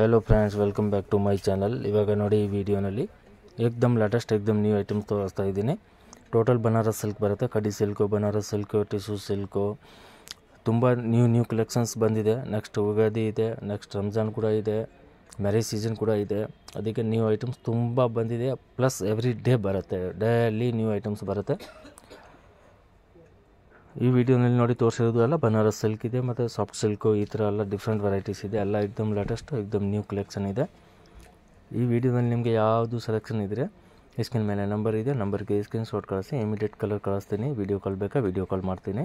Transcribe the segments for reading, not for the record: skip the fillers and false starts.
Hello friends welcome back to my channel. इवाग नोडी वीडियोनल्ली एकदम लेटेस्ट एकदम न्यू ऐटम्स तोरिस्ता इद्दीनि। टोटल बनारस सिल्क बरुत्ते, कड्डी silk, Banaras silk, tissue silk ತುಂಬ ನ್ಯೂ ಕಲೆಕ್ಷನ್ಸ್ ಬಂದಿದೆ। ನೆಕ್ಸ್ಟ್ ಉಗಾದಿ ಇದೆ, ನೆಕ್ಸ್ಟ್ ರಂಜಾನ್ ಕೂಡ ಇದೆ, ಮ್ಯಾರೇಜ್ ಸೀಸನ್ ಕೂಡ ಇದೆ। ಅದಕ್ಕೆ ನ್ಯೂ ಐಟಮ್ಸ್ ತುಂಬ ಬಂದಿದೆ, ಪ್ಲಸ್ ಎವ್ರಿ ಡೇ ಬರುತ್ತೆ, ಡೈಲಿ ನ್ಯೂ ಐಟಮ್ಸ್ ಬರುತ್ತೆ। ಈ ವಿಡಿಯೋನಲ್ಲಿ ನೋಡಿ ತೋರಿಸಿರೋದು ಎಲ್ಲ ಬನಾರಸ್ ಸಿಲ್ಕ್ ಇದೆ ಮತ್ತು ಸಾಫ್ಟ್ ಸಿಲ್ಕ್, ಈ ಥರ ಎಲ್ಲ ಡಿಫ್ರೆಂಟ್ ವೆರೈಟೀಸ್ ಇದೆ, ಎಲ್ಲ ಎಕ್ದಮ್ ಲೇಟೆಸ್ಟ್ ಎಕ್ದಮ್ ನ್ಯೂ ಕಲೆಕ್ಷನ್ ಇದೆ। ಈ ವಿಡಿಯೋದಲ್ಲಿ ನಿಮಗೆ ಯಾವುದು ಸೆಲೆಕ್ಷನ್ ಇದ್ದರೆ ಸ್ಕ್ರೀನ್ ಮೇಲೆ ನಂಬರ್ ಇದೆ, ನಂಬರ್ಗೆ ಸ್ಕ್ರೀನ್ ಶಾಟ್ ಕಳಿಸಿ, ಇಮಿಡಿಯೇಟ್ ಕಲರ್ ಕಳಿಸ್ತೀನಿ। ವಿಡಿಯೋ ಕಾಲ್ ಬೇಕಾ ವಿಡಿಯೋ ಕಾಲ್ ಮಾಡ್ತೀನಿ।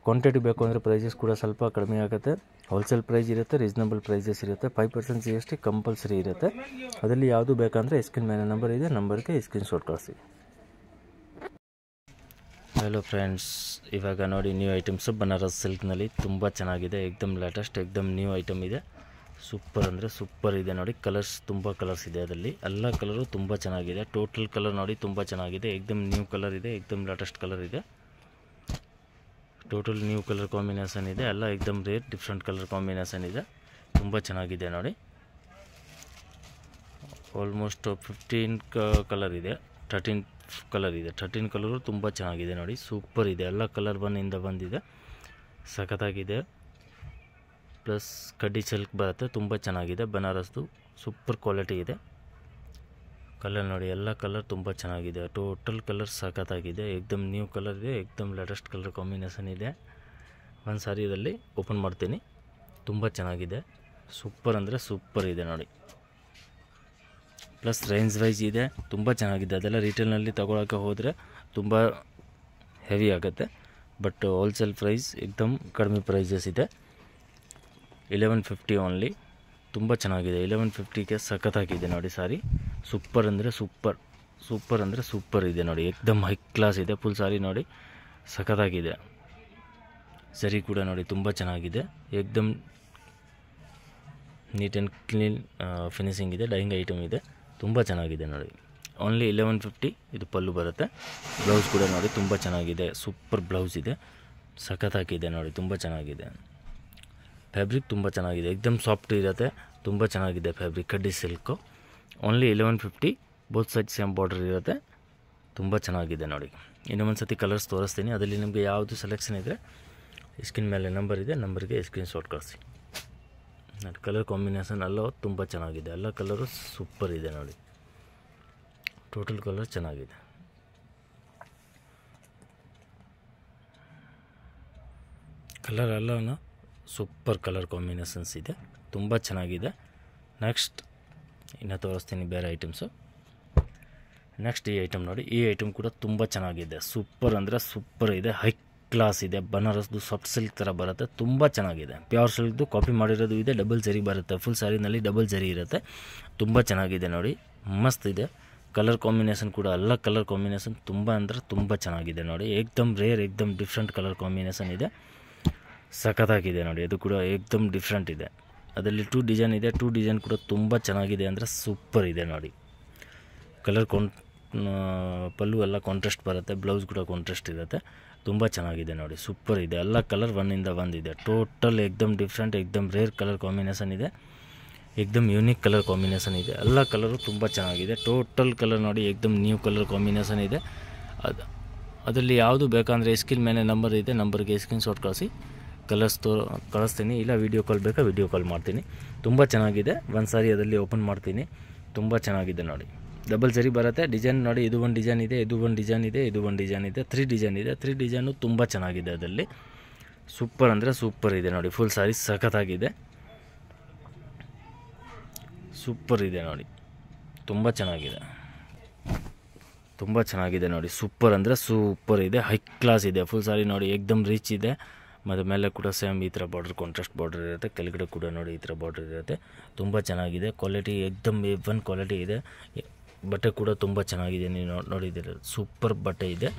ಕ್ವಾಂಟಿಟಿ ಬೇಕು ಅಂದರೆ ಪ್ರೈಸಸ್ ಕೂಡ ಸ್ವಲ್ಪ ಕಡಿಮೆ ಆಗುತ್ತೆ, ಹೋಲ್ಸೇಲ್ ಪ್ರೈಸ್ ಇರುತ್ತೆ, ರೀಸನಬಲ್ ಪ್ರೈಸಸ್ ಇರುತ್ತೆ, 5% GST ಕಂಪಲ್ಸರಿ ಇರುತ್ತೆ। ಅದರಲ್ಲಿ ಯಾವುದು ಬೇಕಂದರೆ ಸ್ಕ್ರೀನ್ ಮೇಲೆ ನಂಬರ್ ಇದೆ, ನಂಬರ್ಗೆ ಸ್ಕ್ರೀನ್ ಶಾಟ್ ಕಳಿಸಿ। ಹಲೋ ಫ್ರೆಂಡ್ಸ್, ಇವಾಗ ನೋಡಿ ನ್ಯೂ ಐಟಮ್ಸು ಬನಾರಸ್ ಸಿಲ್ಕ್ನಲ್ಲಿ ತುಂಬ ಚೆನ್ನಾಗಿದೆ, ಎಕ್ದಮ್ ಲೇಟೆಸ್ಟ್ ಎಕ್ದಮ್ ನ್ಯೂ ಐಟಮ್ ಇದೆ। ಸೂಪರ್ ಅಂದರೆ ಸೂಪರ್ ಇದೆ ನೋಡಿ, ಕಲರ್ಸ್ ತುಂಬ ಕಲರ್ಸ್ ಇದೆ, ಅದರಲ್ಲಿ ಎಲ್ಲ ಕಲರು ತುಂಬ ಚೆನ್ನಾಗಿದೆ। ಟೋಟಲ್ ಕಲರ್ ನೋಡಿ ತುಂಬ ಚೆನ್ನಾಗಿದೆ, ಎಕ್ದಮ್ ನ್ಯೂ ಕಲರ್ ಇದೆ, ಎಕ್ದಮ್ ಲೇಟೆಸ್ಟ್ ಕಲರ್ ಇದೆ, ಟೋಟಲ್ ನ್ಯೂ ಕಲರ್ ಕಾಂಬಿನೇಷನ್ ಇದೆ, ಎಲ್ಲ ಎಕ್ದಮ್ ರೇರ್ ಡಿಫ್ರೆಂಟ್ ಕಲರ್ ಕಾಂಬಿನೇಷನ್ ಇದೆ, ತುಂಬ ಚೆನ್ನಾಗಿದೆ ನೋಡಿ। ಆಲ್ಮೋಸ್ಟ್ 15 ಕಲರ್ ಇದೆ, 13 ಕಲರ್ ಇದೆ, 13 ಕಲರು ತುಂಬ ಚೆನ್ನಾಗಿದೆ ನೋಡಿ, ಸೂಪರ್ ಇದೆ, ಎಲ್ಲ ಕಲರ್ ಬಂದಿಂದ ಬಂದಿದೆ, ಸಖತ್ತಾಗಿದೆ। ಪ್ಲಸ್ ಕಡ್ಡಿ ಸಿಲ್ಕ್ ಬರುತ್ತೆ, ತುಂಬ ಚೆನ್ನಾಗಿದೆ, ಬನಾರಸ್ದು ಸೂಪರ್ ಕ್ವಾಲಿಟಿ ಇದೆ। ಕಲರ್ ನೋಡಿ, ಎಲ್ಲ ಕಲರ್ ತುಂಬ ಚೆನ್ನಾಗಿದೆ, ಟೋಟಲ್ ಕಲರ್ ಸಖತ್ತಾಗಿದೆ, ಎಕ್ದಮ್ ನ್ಯೂ ಕಲರ್ ಇದೆ, ಎಕ್ದಮ್ ಲೇಟೆಸ್ಟ್ ಕಲರ್ ಕಾಂಬಿನೇಷನ್ ಇದೆ। ಒಂದು ಸಾರಿ ಇದರಲ್ಲಿ ಓಪನ್ ಮಾಡ್ತೀನಿ, ತುಂಬ ಚೆನ್ನಾಗಿದೆ, ಸೂಪರ್ ಅಂದರೆ ಸೂಪರ್ ಇದೆ ನೋಡಿ। ಪ್ಲಸ್ ರೇಂಜ್ ವೈಸ್ ಇದೆ, ತುಂಬ ಚೆನ್ನಾಗಿದೆ, ಅದೆಲ್ಲ ರಿಟೇಲ್ನಲ್ಲಿ ತಗೊಳ್ಳೋಕ್ಕೆ ಹೋದರೆ ತುಂಬ ಹೆವಿ ಆಗುತ್ತೆ, ಬಟ್ ಹೋಲ್ಸೇಲ್ ಪ್ರೈಸ್ ಎಕ್ದಮ್ ಕಡಿಮೆ ಪ್ರೈಸಸ್ ಇದೆ, 1150 ಓನ್ಲಿ, ತುಂಬ ಚೆನ್ನಾಗಿದೆ, 1150ಗೆ ಸಖತ್ತಾಗಿದೆ ನೋಡಿ ಸಾರಿ, ಸೂಪರ್ ಅಂದರೆ ಸೂಪರ್, ಸೂಪರ್ ಅಂದರೆ ಸೂಪರ್ ಇದೆ ನೋಡಿ, ಎಕ್ದಮ್ ಹೈ ಕ್ಲಾಸ್ ಇದೆ, ಫುಲ್ ಸಾರಿ ನೋಡಿ ಸಖತ್ತಾಗಿದೆ। ಸರಿ ಕೂಡ ನೋಡಿ ತುಂಬ ಚೆನ್ನಾಗಿದೆ, ಎಕ್ದಮ್ ನೀಟ್ ಆ್ಯಂಡ್ ಕ್ಲೀನ್ ಫಿನಿಶಿಂಗ್ ಇದೆ, ಡೈಯಿಂಗ್ ಐಟಮ್ ಇದೆ, ತುಂಬ ಚೆನ್ನಾಗಿದೆ ನೋಡಿ, ಓನ್ಲಿ 1150 ಇದು ಪಲ್ಲು ಬರುತ್ತೆ। ಬ್ಲೌಸ್ ಕೂಡ ನೋಡಿ ತುಂಬ ಚೆನ್ನಾಗಿದೆ, ಸೂಪರ್ ಬ್ಲೌಸ್ ಇದೆ, ಸಖತ್ತಾಗಿದೆ ನೋಡಿ, ತುಂಬ ಚೆನ್ನಾಗಿದೆ, ಫ್ಯಾಬ್ರಿಕ್ ತುಂಬ ಚೆನ್ನಾಗಿದೆ, ಎಕ್ದಮ್ ಸಾಫ್ಟ್ ಇರುತ್ತೆ, ತುಂಬ ಚೆನ್ನಾಗಿದೆ ಫ್ಯಾಬ್ರಿಕ್, ಕಡ್ಡಿ silk, only 1150, both side same border ಇರುತ್ತೆ, ತುಂಬ ಚೆನ್ನಾಗಿದೆ ನೋಡಿ। ಇನ್ನೊಂದು ಸತಿ ಕಲರ್ಸ್ ತೋರಿಸ್ತೀನಿ, ಅದರಲ್ಲಿ ನಿಮಗೆ ಯಾವುದು ಸೆಲೆಕ್ಷನ್ ಇದ್ದರೆ ಸ್ಕ್ರೀನ್ ಮೇಲೆ ನಂಬರ್ ಇದೆ, ನಂಬರ್ಗೆ ಸ್ಕ್ರೀನ್ ಶಾಟ್ ಕಳಿಸಿ ನೋಡಿ। ಕಲರ್ ಕಾಂಬಿನೇಷನ್ ಎಲ್ಲ ತುಂಬ ಚೆನ್ನಾಗಿದೆ, ಎಲ್ಲ ಕಲರು ಸೂಪರ್ ಇದೆ ನೋಡಿ, ಟೋಟಲ್ ಕಲರ್ ಚೆನ್ನಾಗಿದೆ, ಕಲರ್ ಎಲ್ಲ ಸೂಪರ್ ಕಲರ್ ಕಾಂಬಿನೇಷನ್ಸ್ ಇದೆ, ತುಂಬ ಚೆನ್ನಾಗಿದೆ। ನೆಕ್ಸ್ಟ್ ಇನ್ನು ತೋರಿಸ್ತೀನಿ ಬೇರೆ ಐಟಮ್ಸು। ನೆಕ್ಸ್ಟ್ ಈ ಐಟಮ್ ನೋಡಿ, ಈ ಐಟಮ್ ಕೂಡ ತುಂಬ ಚೆನ್ನಾಗಿದೆ, ಸೂಪರ್ ಅಂದರೆ ಸೂಪರ್ ಇದೆ, ಹೈ ಕ್ಲಾಸ್ ಇದೆ, ಬನಾರಸ್ದು ಸಾಫ್ಟ್ ಸಿಲ್ಕ್ ಥರ ಬರುತ್ತೆ, ತುಂಬ ಚೆನ್ನಾಗಿದೆ, ಪ್ಯೂರ್ ಸಿಲ್ಕ್ದು ಕಾಪಿ ಮಾಡಿರೋದು ಇದೆ, ಡಬಲ್ ಜರಿ ಬರುತ್ತೆ, ಫುಲ್ ಸ್ಯಾರಿನಲ್ಲಿ ಡಬಲ್ ಜರಿ ಇರುತ್ತೆ, ತುಂಬ ಚೆನ್ನಾಗಿದೆ ನೋಡಿ, ಮಸ್ತ್ ಇದೆ, ಕಲರ್ ಕಾಂಬಿನೇಷನ್ ಕೂಡ ಎಲ್ಲ ಕಲರ್ ಕಾಂಬಿನೇಷನ್ ತುಂಬ ಅಂದರೆ ತುಂಬ ಚೆನ್ನಾಗಿದೆ ನೋಡಿ, ಏಕ್ದಮ್ ರೇರ್ ಏಕ್ದಮ್ ಡಿಫ್ರೆಂಟ್ ಕಲರ್ ಕಾಂಬಿನೇಷನ್ ಇದೆ, ಸಖತ್ತಾಗಿದೆ ನೋಡಿ, ಅದು ಕೂಡ ಏಕ್ದಮ್ ಡಿಫ್ರೆಂಟ್ ಇದೆ, ಅದರಲ್ಲಿ 2 ಡಿಸೈನ್ ಇದೆ, 2 ಡಿಸೈನ್ ಕೂಡ ತುಂಬ ಚೆನ್ನಾಗಿದೆ ಅಂದರೆ ಸೂಪರ್ ಇದೆ ನೋಡಿ। ಕಲರ್ ಪಲ್ಲು ಎಲ್ಲ ಕಾಂಟ್ರಾಸ್ಟ್ ಬರುತ್ತೆ, ಬ್ಲೌಸ್ ಕೂಡ ಕಾಂಟ್ರಾಸ್ಟ್ ಇರುತ್ತೆ, ತುಂಬ ಚೆನ್ನಾಗಿದೆ ನೋಡಿ, ಸೂಪರ್ ಇದೆ, ಎಲ್ಲ ಕಲರ್ ಒಂದಿಂದ ಒಂದಿದೆ, ಟೋಟಲ್ ಎಕ್ದಮ್ ಡಿಫ್ರೆಂಟ್ ಎಕ್ದಮ್ ರೇರ್ ಕಲರ್ ಕಾಂಬಿನೇಷನ್ ಇದೆ, ಎಕ್ದಮ್ ಯೂನಿಕ್ ಕಲರ್ ಕಾಂಬಿನೇಷನ್ ಇದೆ, ಎಲ್ಲ ಕಲರು ತುಂಬ ಚೆನ್ನಾಗಿದೆ, ಟೋಟಲ್ ಕಲರ್ ನೋಡಿ ಎಕ್ದಮ್ ನ್ಯೂ ಕಲರ್ ಕಾಂಬಿನೇಷನ್ ಇದೆ। ಅದರಲ್ಲಿ ಯಾವುದು ಬೇಕಂದರೆ ಸ್ಕ್ರೀನ್ ಮೇಲೆ ನಂಬರ್ ಇದೆ, ನಂಬರ್ಗೆ ಸ್ಕ್ರೀನ್ ಶಾಟ್ ಕಳಿಸಿ, ಕಲರ್ಸ್ ಕಳಿಸ್ತೀನಿ, ಇಲ್ಲ ವಿಡಿಯೋ ಕಾಲ್ ಬೇಕಾ ವಿಡಿಯೋ ಕಾಲ್ ಮಾಡ್ತೀನಿ, ತುಂಬ ಚೆನ್ನಾಗಿದೆ। ಒಂದು ಸಾರಿ ಅದರಲ್ಲಿ ಓಪನ್ ಮಾಡ್ತೀನಿ, ತುಂಬ ಚೆನ್ನಾಗಿದೆ ನೋಡಿ, ಡಬಲ್ ಜರಿ ಬರುತ್ತೆ, ಡಿಸೈನ್ ನೋಡಿ, ಇದು ಒಂದು ಡಿಸೈನ್ ಇದೆ, ಇದು ಒಂದು ಡಿಸೈನ್ ಇದೆ, ಇದು ಒಂದು ಡಿಸೈನ್ ಇದೆ, 3 ಡಿಸೈನ್ ಇದೆ, 3 ಡಿಸೈನು ತುಂಬ ಚೆನ್ನಾಗಿದೆ, ಅದರಲ್ಲಿ ಸೂಪರ್ ಅಂದರೆ ಸೂಪರ್ ಇದೆ ನೋಡಿ, ಫುಲ್ ಸಾರಿ ಸಖತ್ತಾಗಿದೆ, ಸೂಪರ್ ಇದೆ ನೋಡಿ, ತುಂಬ ಚೆನ್ನಾಗಿದೆ, ತುಂಬ ಚೆನ್ನಾಗಿದೆ ನೋಡಿ, ಸೂಪರ್ ಅಂದರೆ ಸೂಪರ್ ಇದೆ, ಹೈ ಕ್ಲಾಸ್ ಇದೆ, ಫುಲ್ ಸಾರಿ ನೋಡಿ ಎಕ್ದಮ್ ರಿಚ್ ಇದೆ, ಮತ್ತು ಮೇಲೆ ಕೂಡ ಸೇಮ್ ಈ ಥರ ಬಾರ್ಡರ್ ಕಾಂಟ್ರಾಸ್ಟ್ ಬಾರ್ಡರ್ ಇರುತ್ತೆ, ಕೆಳಗಡೆ ಕೂಡ ನೋಡಿ ಈ ಥರ ಬಾರ್ಡರ್ ಇರುತ್ತೆ, ತುಂಬ ಚೆನ್ನಾಗಿದೆ, ಕ್ವಾಲಿಟಿ ಎಕ್ದಮ್ A1 ಕ್ವಾಲಿಟಿ ಇದೆ, ಬಟ್ಟೆ ಕೂಡ ತುಂಬ ಚೆನ್ನಾಗಿದೆ, ನೀವು ನೋಡಿದ್ದೀರ ಸೂಪರ್ ಬಟ್ಟೆ ಇದೆ,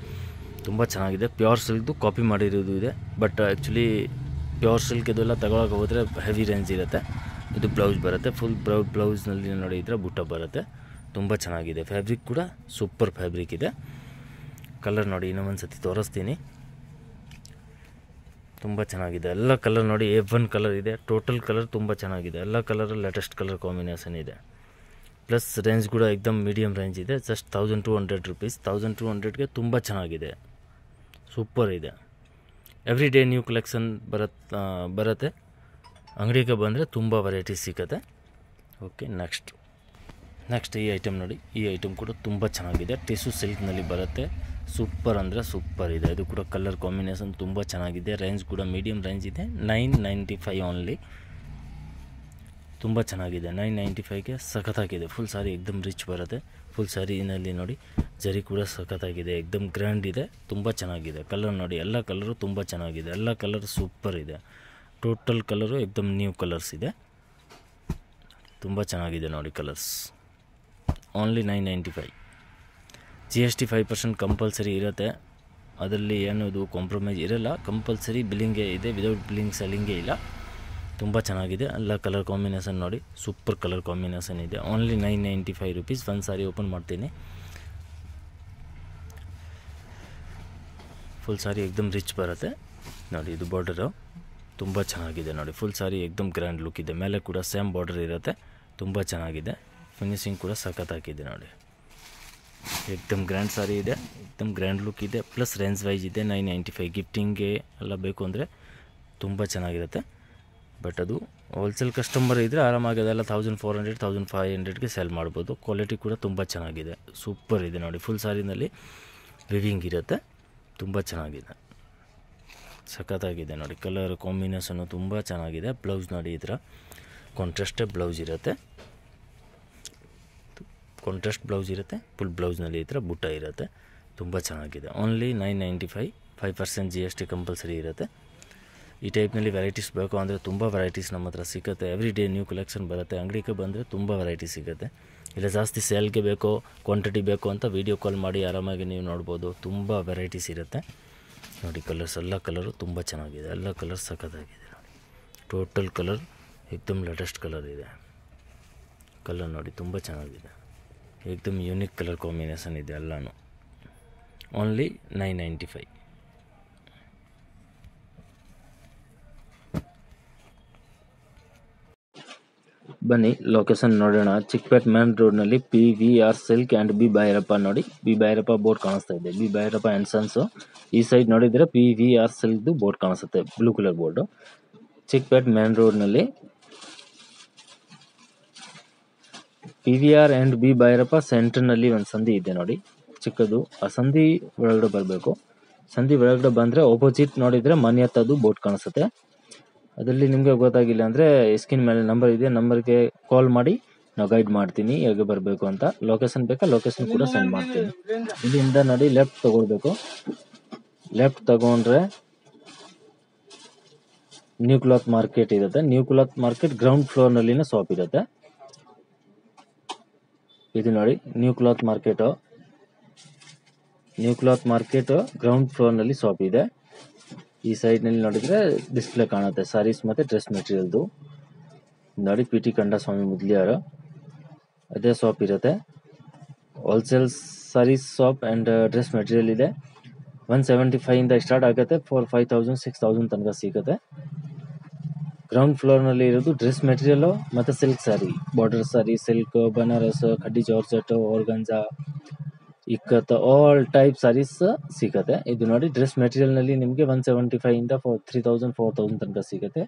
ತುಂಬ ಚೆನ್ನಾಗಿದೆ, ಪ್ಯೂರ್ ಸಿಲ್ಕ್ದು ಕಾಪಿ ಮಾಡಿರೋದು ಇದೆ, ಬಟ್ ಆ್ಯಕ್ಚುಲಿ ಪ್ಯೂರ್ ಸಿಲ್ಕ್ ಇದೆಲ್ಲ ತಗೊಳಕ್ಕೆ ಹೋದರೆ ಹೆವಿ ರೇಂಜ್ ಇರುತ್ತೆ, ಇದು ಬ್ಲೌಸ್ ಬರುತ್ತೆ, ಫುಲ್ ಬ್ಲೌಸ್ನಲ್ಲಿ ನೋಡಿ ಈ ಥರ ಬುಟ್ಟ ಬರುತ್ತೆ, ತುಂಬ ಚೆನ್ನಾಗಿದೆ, ಫ್ಯಾಬ್ರಿಕ್ ಕೂಡ ಸೂಪರ್ ಫ್ಯಾಬ್ರಿಕ್ ಇದೆ, ಕಲರ್ ನೋಡಿ ಇನ್ನೊಂದು ಸತಿ ತೋರಿಸ್ತೀನಿ, ತುಂಬ ಚೆನ್ನಾಗಿದೆ. ಎಲ್ಲ ಕಲರ್ ನೋಡಿ, A1 ಕಲರ್ ಇದೆ. ಟೋಟಲ್ ಕಲರ್ ತುಂಬ ಚೆನ್ನಾಗಿದೆ. ಎಲ್ಲ ಕಲರ್ ಲೇಟೆಸ್ಟ್ ಕಲರ್ ಕಾಂಬಿನೇಷನ್ ಇದೆ. ಪ್ಲಸ್ ರೇಂಜ್ ಕೂಡ ಎಕ್ದಮ್ ಮೀಡಿಯಮ್ ರೇಂಜ್ ಇದೆ. Just 1200 rupees. 1200ಗೆ ತುಂಬ ಚೆನ್ನಾಗಿದೆ, ಸೂಪರ್ ಇದೆ. ಎವ್ರಿ ಡೇ ನ್ಯೂ ಕಲೆಕ್ಷನ್ ಬರುತ್ತೆ. ಅಂಗಡಿಗೆ ಬಂದರೆ ತುಂಬ ವೆರೈಟೀಸ್ ಸಿಗುತ್ತೆ. ಓಕೆ, ನೆಕ್ಸ್ಟ್ ಈ ಐಟಮ್ ನೋಡಿ. ಈ ಐಟಮ್ ಕೂಡ ತುಂಬ ಚೆನ್ನಾಗಿದೆ. ಟಿಶ್ಯೂ ಸಿಲ್ಕ್ನಲ್ಲಿ ಬರುತ್ತೆ. ಸೂಪರ್ ಅಂದರೆ ಸೂಪರ್ ಇದೆ. ಇದು ಕೂಡ ಕಲರ್ ಕಾಂಬಿನೇಷನ್ ತುಂಬ ಚೆನ್ನಾಗಿದೆ. ರೇಂಜ್ ಕೂಡ ಮೀಡಿಯಮ್ ರೇಂಜ್ ಇದೆ. 995 ಓನ್ಲಿ. ತುಂಬ ಚೆನ್ನಾಗಿದೆ. 995ಗೆ ಸಖತ್ತಾಗಿದೆ. ಫುಲ್ ಸಾರಿ ಎಕ್ದಮ್ ರಿಚ್ ಬರುತ್ತೆ. ಫುಲ್ ಸಾರಿನಲ್ಲಿ ನೋಡಿ ಜರಿ ಕೂಡ ಸಖತ್ತಾಗಿದೆ. ಎಕ್ದಮ್ ಗ್ರ್ಯಾಂಡ್ ಇದೆ. ತುಂಬ ಚೆನ್ನಾಗಿದೆ. ಕಲರ್ ನೋಡಿ, ಎಲ್ಲ ಕಲರು ತುಂಬ ಚೆನ್ನಾಗಿದೆ. ಎಲ್ಲ ಕಲರ್ ಸೂಪರ್ ಇದೆ. ಟೋಟಲ್ ಕಲರು ಎಕ್ದಮ್ ನ್ಯೂ ಕಲರ್ಸ್ ಇದೆ. ತುಂಬ ಚೆನ್ನಾಗಿದೆ ನೋಡಿ ಕಲರ್ಸ್. ಓನ್ಲಿ 995. GST 5% ಕಂಪಲ್ಸರಿ ಇರುತ್ತೆ. ಅದರಲ್ಲಿ ಏನದು ಕಾಂಪ್ರಮೈಸ್ ಇರೋಲ್ಲ. ಕಂಪಲ್ಸರಿ ಬಿಲ್ಲಿಂಗೇ ಇದೆ. ವಿದೌಟ್ ಬಿಲ್ಲಿಂಗ್ ಸೆಲ್ಲಿಂಗೇ ಇಲ್ಲ. ತುಂಬ ಚೆನ್ನಾಗಿದೆ. ಎಲ್ಲ ಕಲರ್ ಕಾಂಬಿನೇಷನ್ ನೋಡಿ, ಸೂಪರ್ ಕಲರ್ ಕಾಂಬಿನೇಷನ್ ಇದೆ. Only 995 rupees. ಒಂದು ಸಾರಿ ಓಪನ್ ಮಾಡ್ತೀನಿ. ಫುಲ್ ಸಾರಿ ಎಕ್ದಮ್ ರಿಚ್ ಬರುತ್ತೆ ನೋಡಿ. ಇದು ಬಾರ್ಡರು ತುಂಬ ಚೆನ್ನಾಗಿದೆ ನೋಡಿ. ಫುಲ್ ಸಾರಿ ಎಕ್ದಮ್ ಗ್ರ್ಯಾಂಡ್ ಲುಕ್ ಇದೆ. ಮೇಲೆ ಕೂಡ ಸೇಮ್ ಬಾರ್ಡರ್ ಇರುತ್ತೆ. ತುಂಬ ಚೆನ್ನಾಗಿದೆ. ಫಿನಿಶಿಂಗ್ ಕೂಡ ಸಖತ್ತಾಗಿದೆ ನೋಡಿ. ಎಕ್ದಮ್ ಗ್ರ್ಯಾಂಡ್ ಸಾರಿ ಇದೆ. ಎಕ್ದಮ್ ಗ್ರ್ಯಾಂಡ್ ಲುಕ್ ಇದೆ. ಪ್ಲಸ್ ರೇಂಜ್ ವೈಸ್ ಇದೆ. 995. ಗಿಫ್ಟಿಂಗ್ಗೆ ಎಲ್ಲ ಬೇಕು ಅಂದರೆ ತುಂಬ ಚೆನ್ನಾಗಿರುತ್ತೆ. ಬಟ್ ಅದು ಹೋಲ್ಸೇಲ್ ಕಸ್ಟಮರ್ ಇದ್ದರೆ ಆರಾಮಾಗಿ ಅದೆಲ್ಲ 1400 1500ಗೆ ಸೇಲ್ ಮಾಡ್ಬೋದು. ಕ್ವಾಲಿಟಿ ಕೂಡ ತುಂಬ ಚೆನ್ನಾಗಿದೆ. ಸೂಪರ್ ಇದೆ ನೋಡಿ. ಫುಲ್ ಸಾರಿನಲ್ಲಿ ವಿವಿಂಗ್ ಇರುತ್ತೆ. ತುಂಬ ಚೆನ್ನಾಗಿದೆ, ಸಖತ್ತಾಗಿದೆ ನೋಡಿ. ಕಲರ್ ಕಾಂಬಿನೇಷನ್ನು ತುಂಬ ಚೆನ್ನಾಗಿದೆ. ಬ್ಲೌಸ್ ನೋಡಿ, ಈ ಥರ ಕಾಂಟ್ರಾಸ್ಟ್ ಬ್ಲೌಸ್ ಇರುತ್ತೆ. ಕಾಂಟ್ರಾಸ್ಟ್ ಬ್ಲೌಸ್ ಇರುತ್ತೆ. ಫುಲ್ ಬ್ಲೌಸ್ನಲ್ಲಿ ಈ ಥರ ಬುಟ್ಟ ಇರುತ್ತೆ. ತುಂಬ ಚೆನ್ನಾಗಿದೆ. ಓನ್ಲಿ 995. 5% GST ಕಂಪಲ್ಸರಿ ಇರುತ್ತೆ. ಈ ಟೈಪ್ನಲ್ಲಿ ವೆರೈಟೀಸ್ ಬೇಕು ಅಂದರೆ ತುಂಬ ವೆರೈಟೀಸ್ ನಮ್ಮ ಹತ್ರ ಸಿಗುತ್ತೆ. ಎವ್ರಿ ಡೇ ನ್ಯೂ ಕಲೆಕ್ಷನ್ ಬರುತ್ತೆ. ಅಂಗಡಿಗೆ ಬಂದರೆ ತುಂಬ ವೆರೈಟಿ ಸಿಗುತ್ತೆ. ಇಲ್ಲ ಜಾಸ್ತಿ ಸೇಲ್ಗೆ ಬೇಕೋ, ಕ್ವಾಂಟಿಟಿ ಬೇಕು ಅಂತ ವೀಡಿಯೋ ಕಾಲ್ ಮಾಡಿ ಆರಾಮಾಗಿ ನೀವು ನೋಡ್ಬೋದು. ತುಂಬ ವೆರೈಟೀಸ್ ಇರುತ್ತೆ ನೋಡಿ. ಕಲರ್ಸ್ ಎಲ್ಲ ಕಲರು ತುಂಬ ಚೆನ್ನಾಗಿದೆ. ಎಲ್ಲ ಕಲರ್ ಸಖತ್ತಾಗಿದೆ ನೋಡಿ. ಟೋಟಲ್ ಕಲರ್ ಎಕ್ದಮ್ ಲೇಟೆಸ್ಟ್ ಕಲರ್ ಇದೆ. ಕಲರ್ ನೋಡಿ ತುಂಬ ಚೆನ್ನಾಗಿದೆ. ಎಕ್ದಮ್ ಯೂನಿಕ್ ಕಲರ್ ಕಾಂಬಿನೇಷನ್ ಇದೆ ಎಲ್ಲನೂ. ಓನ್ಲಿ 995. ಬನ್ನಿ ಲೊಕೇಶನ್ ನೋಡೋಣ. ಚಿಕ್ಕಪೇಟ್ ಮೇನ್ ರೋಡ್ನಲ್ಲಿ PVR silk and B Bhyrappa ನೋಡಿ. ಬಿ ಭೈರಪ್ಪ ಬೋರ್ಡ್ ಕಾಣಿಸ್ತಾ ಇದೆ. B Bhyrappa and sons. ಈ ಸೈಡ್ ನೋಡಿದರೆ PVR ಸಿಲ್ಕ್ದು ಬೋರ್ಡ್ ಕಾಣಿಸುತ್ತೆ, blue colour board. Chickpet main ರೋಡ್ನಲ್ಲಿ PVR ಆ್ಯಂಡ್ ಬಿ ಭೈರಪ್ಪ ಸೆಂಟರ್ನಲ್ಲಿ ಒಂದು ಸಂಧಿ ಇದೆ ನೋಡಿ, ಚಿಕ್ಕದು. ಆ ಸಂಧಿ ಒಳಗಡೆ ಬರಬೇಕು. ಸಂಧಿ ಒಳಗಡೆ ಬಂದರೆ ಆಪೋಸಿಟ್ ನೋಡಿದರೆ ಮನೆ ಹತ್ತದು ಬೋರ್ಡ್ ಕಾಣಿಸುತ್ತೆ. ಅದರಲ್ಲಿ ನಿಮಗೆ ಗೊತ್ತಾಗಿಲ್ಲ ಅಂದರೆ ಸ್ಕ್ರೀನ್ ಮೇಲೆ ನಂಬರ್ ಇದೆ. ನಂಬರ್ಗೆ ಕಾಲ್ ಮಾಡಿ ನಾವು ಗೈಡ್ ಮಾಡ್ತೀನಿ ಹೇಗೆ ಬರಬೇಕು ಅಂತ. ಲೊಕೇಶನ್ ಬೇಕಾ, ಲೊಕೇಶನ್ ಕೂಡ ಸೆಂಡ್ ಮಾಡ್ತೀನಿ. ಇಲ್ಲಿಂದ ನೋಡಿ ಲೆಫ್ಟ್ ತಗೊಳ್ಬೇಕು. ಲೆಫ್ಟ್ ತಗೊಂಡ್ರೆ ನ್ಯೂ ಕ್ಲಾತ್ ಮಾರ್ಕೆಟ್ ಇರುತ್ತೆ. ನ್ಯೂ ಕ್ಲಾತ್ ಮಾರ್ಕೆಟ್ ಗ್ರೌಂಡ್ ಫ್ಲೋರ್ನಲ್ಲಿನ ಶಾಪ್ ಇರುತ್ತೆ. ಇದು ನೋಡಿ new cloth market. New cloth market ground ಫ್ಲೋರ್ನಲ್ಲಿ ಶಾಪ್ ಇದೆ. ಈ ಸೈಡ್ನಲ್ಲಿ ನೋಡಿದರೆ ಡಿಸ್ಪ್ಲೇ ಕಾಣುತ್ತೆ ಸಾರೀಸ್ ಮತ್ತು ಡ್ರೆಸ್ ಮೆಟೀರಿಯಲ್ದು ನೋಡಿ. PT ಕಂಡಸ್ವಾಮಿ ಮುದ್ಲಿಯಾರು ಅದೇ ಶಾಪ್ ಇರುತ್ತೆ. Wholesale sarees shop and dress material ಇದೆ. 175 ಸ್ಟಾರ್ಟ್ ಆಗುತ್ತೆ. 5000 6000 ತನಕ ಸಿಗುತ್ತೆ. ಗ್ರೌಂಡ್ ಫ್ಲೋರ್ನಲ್ಲಿ ಇರೋದು ಡ್ರೆಸ್ ಮೆಟೀರಿಯಲ್ಲು ಮತ್ತು silk saree, border saree, silk, Banaras, khaddi georgette, organza, ikat, all type sarees ಸಿಗುತ್ತೆ. ಇದು ನೋಡಿ ಡ್ರೆಸ್ ಮೆಟೀರಿಯಲ್ನಲ್ಲಿ ನಿಮಗೆ 175 3000 4000 ತನಕ ಸಿಗುತ್ತೆ.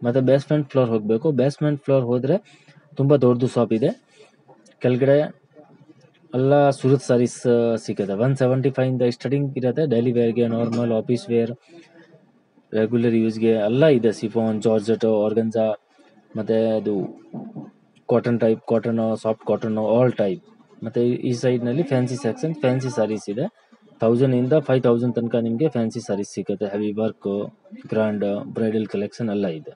ಮತ್ತು ಬೇಸ್ಮೆಂಟ್ ಫ್ಲೋರ್ ಹೋಗಬೇಕು. ಬೇಸ್ಮೆಂಟ್ ಫ್ಲೋರ್ ಹೋದರೆ ತುಂಬ ದೊಡ್ಡದು ಶಾಪ್ ಇದೆ. ಕೆಳಗಡೆ ಎಲ್ಲ ಸೂರತ್ ಸಾರೀಸ್ ಸಿಗುತ್ತೆ. 175 ಸ್ಟಾರ್ಟಿಂಗ್ ಇರುತ್ತೆ. ಡೈಲಿ ವೇರ್ಗೆ, ನಾರ್ಮಲ್, ಆಫೀಸ್ ವೇರ್, ರೆಗ್ಯುಲರ್ ಯೂಸ್ಗೆ ಎಲ್ಲ ಇದೆ. ಸಿಫಾನ್, ಜಾರ್ಜೆಟ್, ಆರ್ಗಂಜಾ, ಮತ್ತು ಅದು cotton type, cotton, soft cotton, all type. ಮತ್ತು ಈ ಸೈಡ್ನಲ್ಲಿ ಫ್ಯಾನ್ಸಿ ಸೆಕ್ಷನ್, ಫ್ಯಾನ್ಸಿ ಸಾರೀಸ್ ಇದೆ. 1000 ಇಂದ 5000 ತನಕ ನಿಮಗೆ ಫ್ಯಾನ್ಸಿ ಸಾರೀಸ್ ಸಿಗುತ್ತೆ. Heavy work, grand, bridal collection ಎಲ್ಲ ಇದೆ.